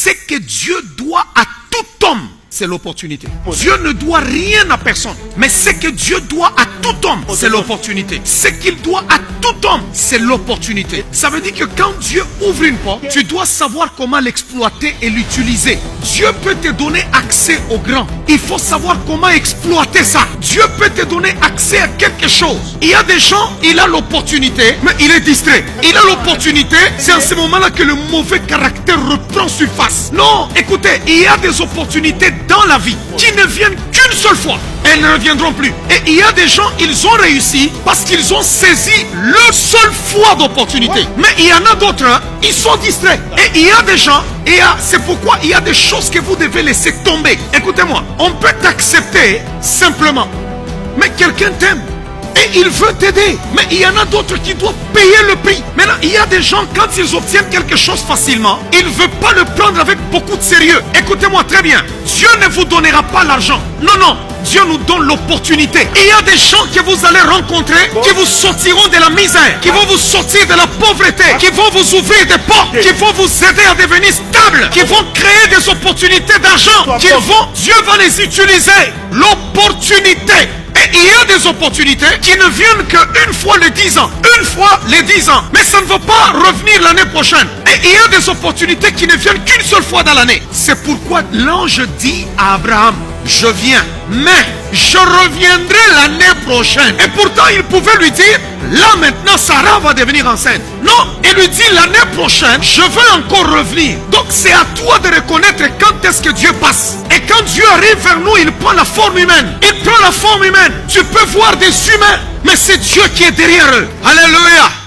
Ce que Dieu doit à tout homme, c'est l'opportunité. Dieu ne doit rien à personne. Mais ce que Dieu doit à tout homme, c'est l'opportunité. Ce qu'il doit à tout homme, c'est l'opportunité. Ça veut dire que quand Dieu ouvre une porte, tu dois savoir comment l'exploiter et l'utiliser. Dieu peut te donner accès au grand. Il faut savoir comment exploiter ça. Dieu peut te donner accès à quelque chose. Il y a des gens, il a l'opportunité, mais il est distrait. Il a l'opportunité, c'est à ce moment-là que le mauvais caractère reprend surface. Non, écoutez, il y a des opportunités dans la vie qui ne viennent qu'une seule fois. Elles ne reviendront plus. Et il y a des gens, ils ont réussi parce qu'ils ont saisi leur seule fois d'opportunité. Mais il y en a d'autres, hein, ils sont distraits. Et il y a des gens, c'est pourquoi il y a des choses que vous devez laisser tomber. Écoutez-moi, on peut t'accepter simplement. Mais quelqu'un t'aime. Et il veut t'aider. Mais il y en a d'autres qui doivent payer le prix. Maintenant, il y a des gens, quand ils obtiennent quelque chose facilement, ils ne veulent pas le prendre avec beaucoup de sérieux. Écoutez-moi très bien. Dieu ne vous donnera pas l'argent. Non, non. Dieu nous donne l'opportunité. Il y a des gens que vous allez rencontrer qui vous sortiront de la misère, qui vont vous sortir de la pauvreté, qui vont vous ouvrir des portes, qui vont vous aider à devenir stable, qui vont créer des opportunités d'argent, Dieu va les utiliser. L'opportunité. Et il y a des opportunités qui ne viennent qu'une fois les 10 ans. Une fois les 10 ans. Mais ça ne va pas revenir l'année prochaine. Et il y a des opportunités qui ne viennent qu'une seule fois dans l'année. C'est pourquoi l'ange dit à Abraham, je viens, mais je reviendrai l'année prochaine. Et pourtant il pouvait lui dire, là maintenant Sarah va devenir enceinte. Non, il lui dit l'année prochaine, je vais encore revenir. Donc c'est à toi de reconnaître quand est-ce que Dieu passe. Et quand Dieu arrive vers nous, il prend la forme humaine. Il prend la forme humaine. Tu peux voir des humains, mais c'est Dieu qui est derrière eux. Alléluia.